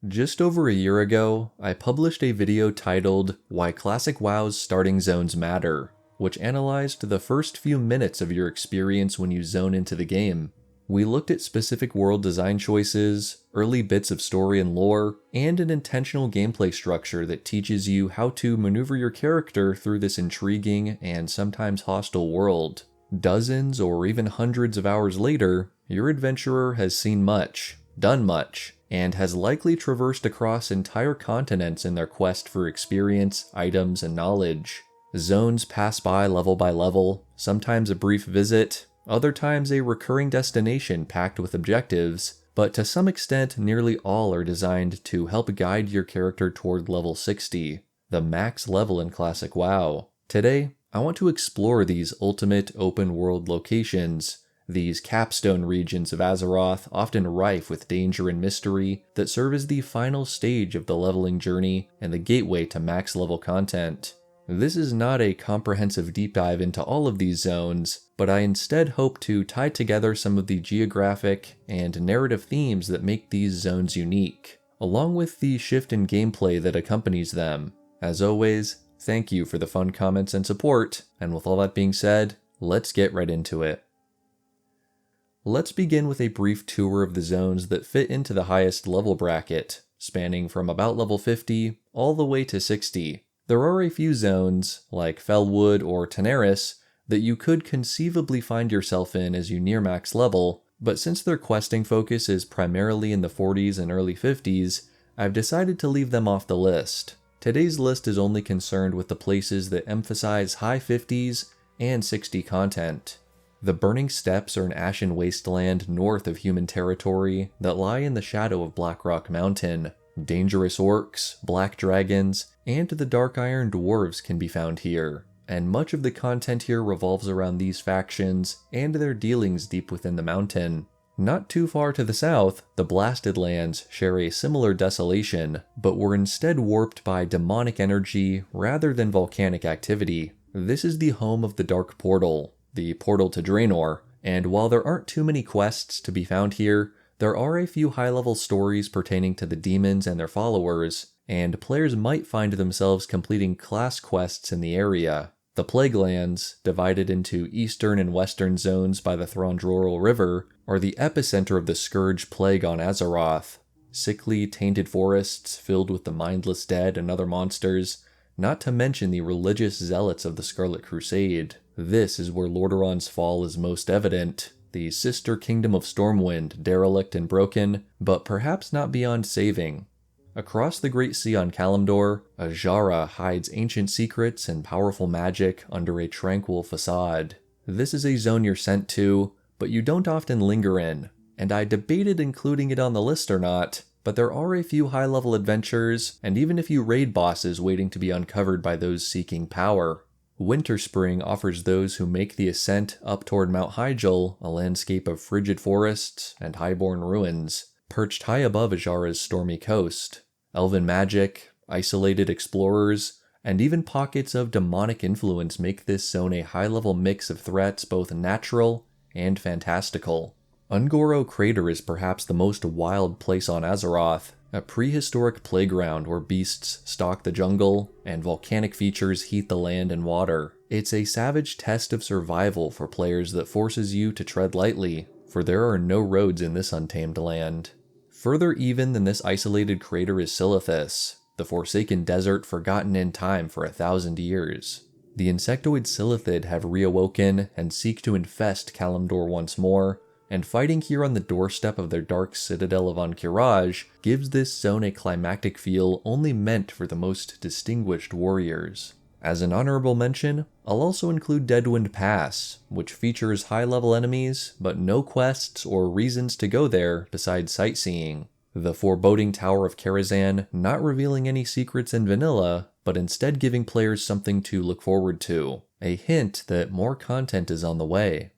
Just over a year ago, I published a video titled Why Classic WoW's Starting Zones Matter, which analyzed the first few minutes of your experience when you zone into the game. We looked at specific world design choices, early bits of story and lore, and an intentional gameplay structure that teaches you how to maneuver your character through this intriguing and sometimes hostile world. Dozens or even hundreds of hours later, your adventurer has seen much, done much, and has likely traversed across entire continents in their quest for experience, items, and knowledge. Zones pass by level, sometimes a brief visit, other times a recurring destination packed with objectives, but to some extent nearly all are designed to help guide your character toward level 60, the max level in Classic WoW. Today, I want to explore these ultimate open world locations, these capstone regions of Azeroth often rife with danger and mystery that serve as the final stage of the leveling journey and the gateway to max level content. This is not a comprehensive deep dive into all of these zones, but I instead hope to tie together some of the geographic and narrative themes that make these zones unique, along with the shift in gameplay that accompanies them. As always, thank you for the fun comments and support, and with all that being said, let's get right into it. Let's begin with a brief tour of the zones that fit into the highest level bracket, spanning from about level 50 all the way to 60. There are a few zones, like Felwood or Tanaris, that you could conceivably find yourself in as you near max level, but since their questing focus is primarily in the 40s and early 50s, I've decided to leave them off the list. Today's list is only concerned with the places that emphasize high 50s and 60 content. The Burning Steppes are an ashen wasteland north of human territory that lie in the shadow of Blackrock Mountain. Dangerous orcs, black dragons, and the dark iron dwarves can be found here, and much of the content here revolves around these factions and their dealings deep within the mountain. Not too far to the south, the Blasted Lands share a similar desolation, but were instead warped by demonic energy rather than volcanic activity. This is the home of the Dark Portal, the portal to Draenor, and while there aren't too many quests to be found here, there are a few high-level stories pertaining to the demons and their followers, and players might find themselves completing class quests in the area. The Plaguelands, divided into eastern and western zones by the Thranduil River, are the epicenter of the Scourge Plague on Azeroth. Sickly, tainted forests filled with the mindless dead and other monsters, not to mention the religious zealots of the Scarlet Crusade. This is where Lordaeron's fall is most evident. The sister kingdom of Stormwind, derelict and broken, but perhaps not beyond saving. Across the Great Sea on Kalimdor, Azshara hides ancient secrets and powerful magic under a tranquil facade. This is a zone you're sent to, but you don't often linger in, and I debated including it on the list or not, but there are a few high-level adventures, and even a few raid bosses waiting to be uncovered by those seeking power. Winterspring offers those who make the ascent up toward Mount Hyjal a landscape of frigid forests and highborn ruins, perched high above Azshara's stormy coast. Elven magic, isolated explorers, and even pockets of demonic influence make this zone a high-level mix of threats both natural and fantastical. Ungoro Crater is perhaps the most wild place on Azeroth, a prehistoric playground where beasts stalk the jungle, and volcanic features heat the land and water. It's a savage test of survival for players that forces you to tread lightly, for there are no roads in this untamed land. Further even than this isolated crater is Silithus, the forsaken desert forgotten in time for 1,000 years. The insectoid Silithid have reawoken and seek to infest Kalimdor once more, and fighting here on the doorstep of their dark citadel of Ankiraj gives this zone a climactic feel only meant for the most distinguished warriors. As an honorable mention, I'll also include Deadwind Pass, which features high-level enemies, but no quests or reasons to go there besides sightseeing. The foreboding Tower of Karazhan not revealing any secrets in vanilla, but instead giving players something to look forward to, a hint that more content is on the way.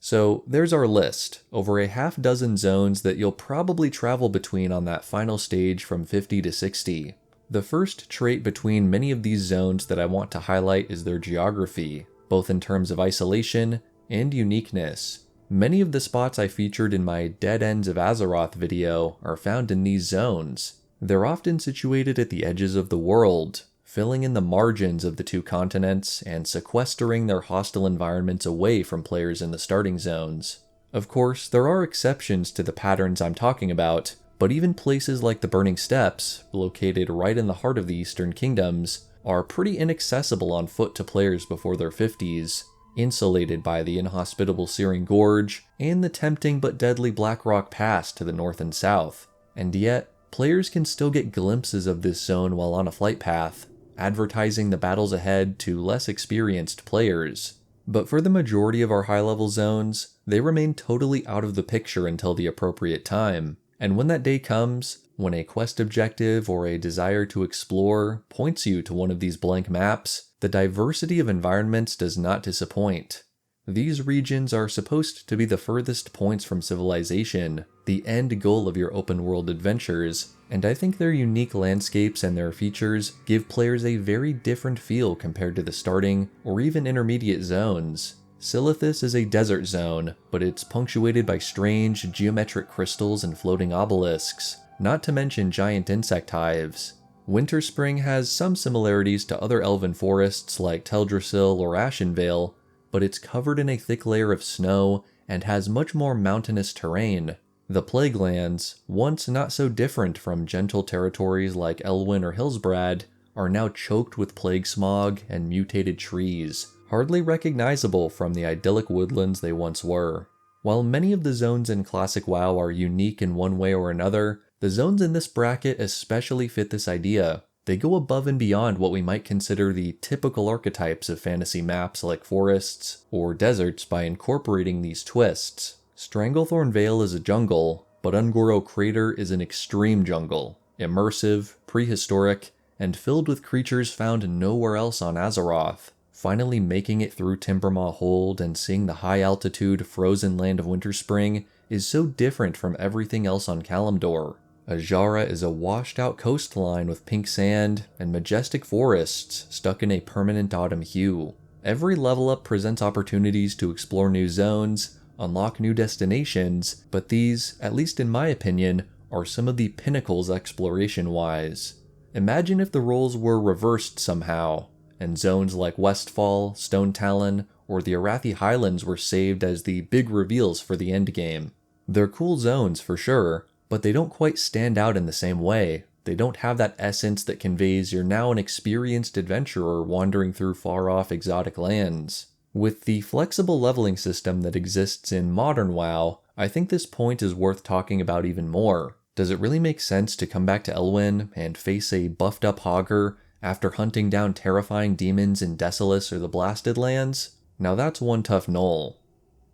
So there's our list, over a half dozen zones that you'll probably travel between on that final stage from 50 to 60. The first trait between many of these zones that I want to highlight is their geography, both in terms of isolation and uniqueness. Many of the spots I featured in my Dead Ends of Azeroth video are found in these zones. They're often situated at the edges of the world, filling in the margins of the two continents and sequestering their hostile environments away from players in the starting zones. Of course, there are exceptions to the patterns I'm talking about, but even places like the Burning Steppes, located right in the heart of the Eastern Kingdoms, are pretty inaccessible on foot to players before their 50s, insulated by the inhospitable Searing Gorge and the tempting but deadly Blackrock Pass to the north and south. And yet, players can still get glimpses of this zone while on a flight path, advertising the battles ahead to less experienced players. But for the majority of our high-level zones, they remain totally out of the picture until the appropriate time. And when that day comes, when a quest objective or a desire to explore points you to one of these blank maps, the diversity of environments does not disappoint. These regions are supposed to be the furthest points from civilization, the end goal of your open-world adventures, and I think their unique landscapes and their features give players a very different feel compared to the starting or even intermediate zones. Silithus is a desert zone, but it's punctuated by strange geometric crystals and floating obelisks, not to mention giant insect hives. Winterspring has some similarities to other elven forests like Teldrassil or Ashenvale, but it's covered in a thick layer of snow and has much more mountainous terrain. The Plaguelands, once not so different from gentle territories like Elwynn or Hillsbrad, are now choked with plague smog and mutated trees, hardly recognizable from the idyllic woodlands they once were. While many of the zones in Classic WoW are unique in one way or another, the zones in this bracket especially fit this idea. They go above and beyond what we might consider the typical archetypes of fantasy maps like forests or deserts by incorporating these twists. Stranglethorn Vale is a jungle, but Ungoro Crater is an extreme jungle, immersive, prehistoric, and filled with creatures found nowhere else on Azeroth. Finally making it through Timbermaw Hold and seeing the high-altitude, frozen land of Winterspring is so different from everything else on Kalimdor. Azshara is a washed-out coastline with pink sand and majestic forests stuck in a permanent autumn hue. Every level up presents opportunities to explore new zones, unlock new destinations, but these, at least in my opinion, are some of the pinnacles exploration-wise. Imagine if the roles were reversed somehow, and zones like Westfall, Stone Talon, or the Arathi Highlands were saved as the big reveals for the endgame. They're cool zones for sure, but they don't quite stand out in the same way. They don't have that essence that conveys you're now an experienced adventurer wandering through far-off exotic lands. With the flexible leveling system that exists in modern WoW, I think this point is worth talking about even more. Does it really make sense to come back to Elwynn and face a buffed-up Hogger after hunting down terrifying demons in Desolace or the Blasted Lands? Now that's one tough knoll.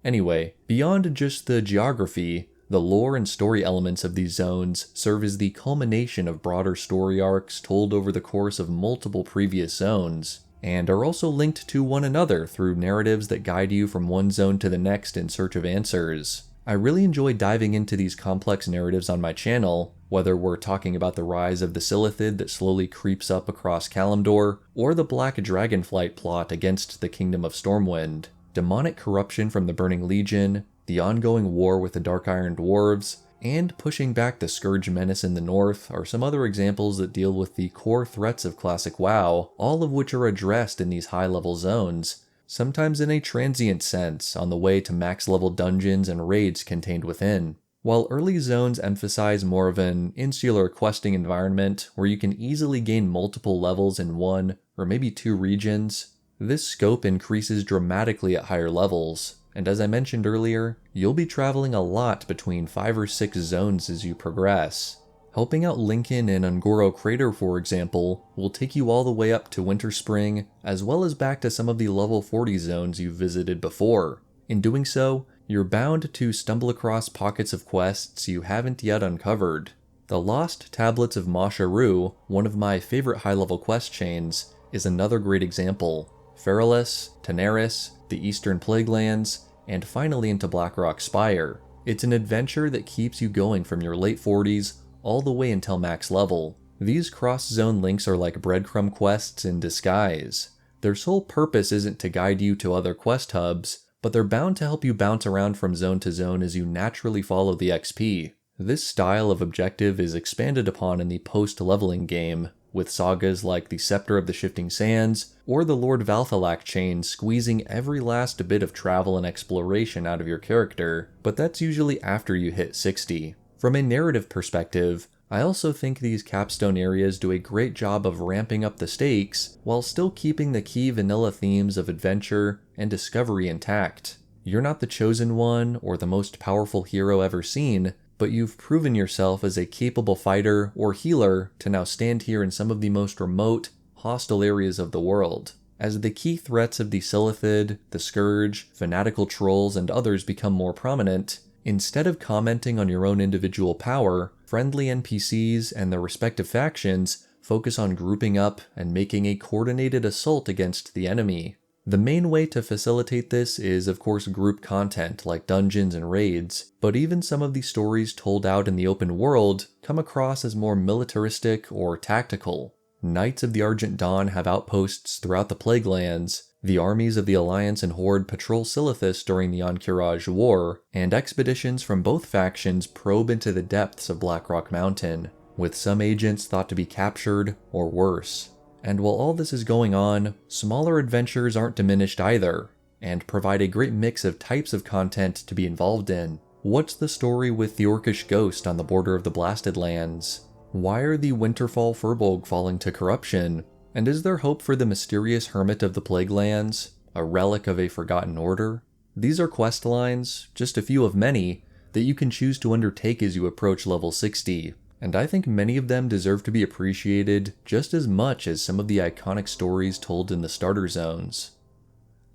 Anyway, beyond just the geography, the lore and story elements of these zones serve as the culmination of broader story arcs told over the course of multiple previous zones, and are also linked to one another through narratives that guide you from one zone to the next in search of answers. I really enjoy diving into these complex narratives on my channel, whether we're talking about the rise of the Silithid that slowly creeps up across Kalimdor, or the Black Dragonflight plot against the Kingdom of Stormwind, demonic corruption from the Burning Legion, the ongoing war with the Dark Iron Dwarves, and pushing back the Scourge menace in the north are some other examples that deal with the core threats of Classic WoW, all of which are addressed in these high-level zones, sometimes in a transient sense on the way to max-level dungeons and raids contained within. While early zones emphasize more of an insular questing environment where you can easily gain multiple levels in one or maybe two regions, this scope increases dramatically at higher levels, and as I mentioned earlier, you'll be traveling a lot between 5 or 6 zones as you progress. Helping out Lincoln in Ungoro Crater, for example, will take you all the way up to Winterspring, as well as back to some of the level 40 zones you've visited before. In doing so, you're bound to stumble across pockets of quests you haven't yet uncovered. The Lost Tablets of Masharu, one of my favorite high-level quest chains, is another great example. Feralus, Tanaris, the Eastern Plaguelands, and finally into Blackrock Spire. It's an adventure that keeps you going from your late 40s all the way until max level. These cross-zone links are like breadcrumb quests in disguise. Their sole purpose isn't to guide you to other quest hubs, but they're bound to help you bounce around from zone to zone as you naturally follow the XP. This style of objective is expanded upon in the post-leveling game, with sagas like the Scepter of the Shifting Sands or the Lord Valthalak chain squeezing every last bit of travel and exploration out of your character, but that's usually after you hit 60. From a narrative perspective, I also think these capstone areas do a great job of ramping up the stakes while still keeping the key vanilla themes of adventure and discovery intact. You're not the chosen one or the most powerful hero ever seen, but you've proven yourself as a capable fighter or healer to now stand here in some of the most remote, hostile areas of the world. As the key threats of the Silithid, the Scourge, fanatical trolls, and others become more prominent, instead of commenting on your own individual power, friendly NPCs and their respective factions focus on grouping up and making a coordinated assault against the enemy. The main way to facilitate this is, of course, group content like dungeons and raids, but even some of the stories told out in the open world come across as more militaristic or tactical. Knights of the Argent Dawn have outposts throughout the Plaguelands, the armies of the Alliance and Horde patrol Silithus during the Ahn'Qiraj War, and expeditions from both factions probe into the depths of Blackrock Mountain, with some agents thought to be captured or worse. And while all this is going on, smaller adventures aren't diminished either, and provide a great mix of types of content to be involved in. What's the story with the Orcish Ghost on the border of the Blasted Lands? Why are the Winterfall Furbolg falling to corruption? And is there hope for the mysterious Hermit of the Plaguelands, a relic of a forgotten order? These are quest lines, just a few of many, that you can choose to undertake as you approach level 60. And I think many of them deserve to be appreciated just as much as some of the iconic stories told in the starter zones.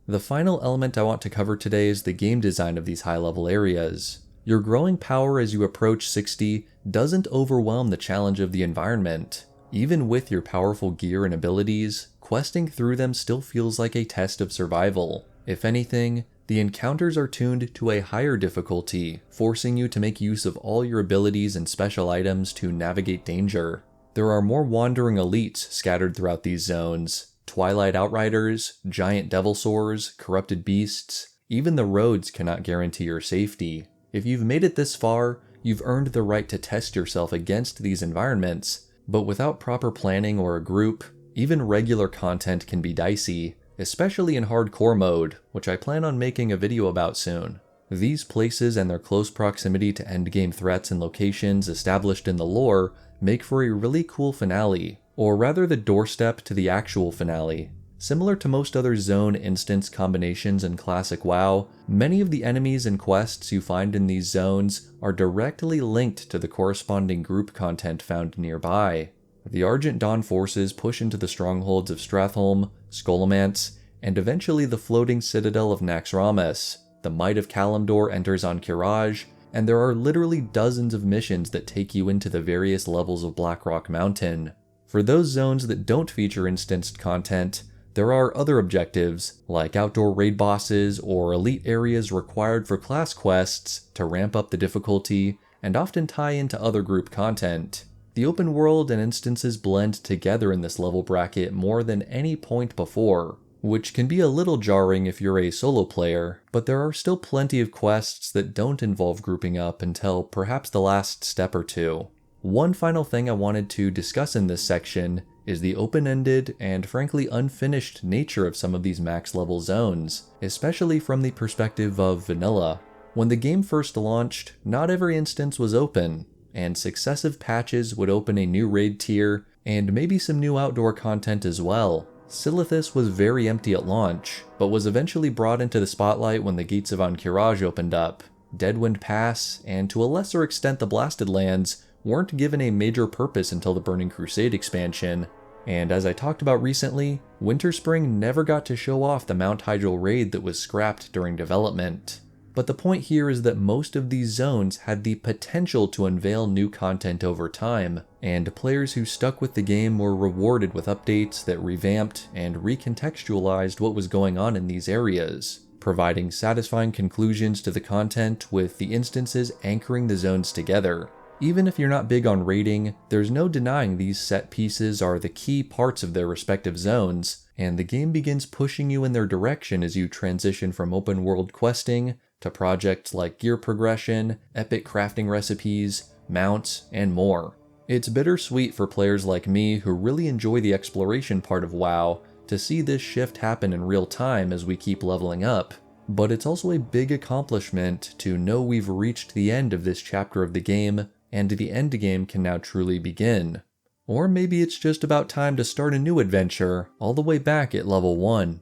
The final element I want to cover today is the game design of these high-level areas. Your growing power as you approach 60 doesn't overwhelm the challenge of the environment. Even with your powerful gear and abilities, questing through them still feels like a test of survival. If anything, the encounters are tuned to a higher difficulty, forcing you to make use of all your abilities and special items to navigate danger. There are more wandering elites scattered throughout these zones, Twilight Outriders, giant devilsaurs, corrupted beasts. Even the roads cannot guarantee your safety. If you've made it this far, you've earned the right to test yourself against these environments, but without proper planning or a group, even regular content can be dicey, especially in hardcore mode, which I plan on making a video about soon. These places and their close proximity to endgame threats and locations established in the lore make for a really cool finale, or rather the doorstep to the actual finale. Similar to most other zone instance combinations in classic WoW, many of the enemies and quests you find in these zones are directly linked to the corresponding group content found nearby. The Argent Dawn forces push into the strongholds of Stratholme, Scholomance, and eventually the floating citadel of Naxxramas. The Might of Kalimdor enters Ahn'Qiraj, and there are literally dozens of missions that take you into the various levels of Blackrock Mountain. For those zones that don't feature instanced content, there are other objectives, like outdoor raid bosses or elite areas required for class quests to ramp up the difficulty and often tie into other group content. The open world and instances blend together in this level bracket more than any point before, which can be a little jarring if you're a solo player, but there are still plenty of quests that don't involve grouping up until perhaps the last step or two. One final thing I wanted to discuss in this section is the open-ended and frankly unfinished nature of some of these max level zones, especially from the perspective of vanilla. When the game first launched, not every instance was open, and successive patches would open a new raid tier, and maybe some new outdoor content as well. Silithus was very empty at launch, but was eventually brought into the spotlight when the gates of Ahn'Qiraj opened up. Deadwind Pass, and to a lesser extent the Blasted Lands, weren't given a major purpose until the Burning Crusade expansion, and as I talked about recently, Winterspring never got to show off the Mount Hyjal raid that was scrapped during development. But the point here is that most of these zones had the potential to unveil new content over time, and players who stuck with the game were rewarded with updates that revamped and recontextualized what was going on in these areas, providing satisfying conclusions to the content with the instances anchoring the zones together. Even if you're not big on raiding, there's no denying these set pieces are the key parts of their respective zones, and the game begins pushing you in their direction as you transition from open world questing to projects like gear progression, epic crafting recipes, mounts, and more. It's bittersweet for players like me who really enjoy the exploration part of WoW to see this shift happen in real time as we keep leveling up, but it's also a big accomplishment to know we've reached the end of this chapter of the game, and the endgame can now truly begin. Or maybe it's just about time to start a new adventure, all the way back at level 1.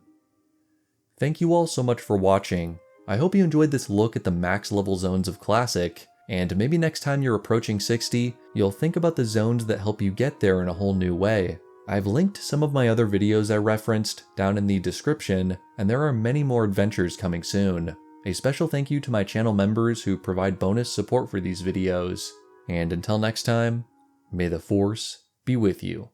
Thank you all so much for watching. I hope you enjoyed this look at the max level zones of Classic, and maybe next time you're approaching 60, you'll think about the zones that help you get there in a whole new way. I've linked some of my other videos I referenced down in the description, and there are many more adventures coming soon. A special thank you to my channel members who provide bonus support for these videos. And until next time, may the Force be with you.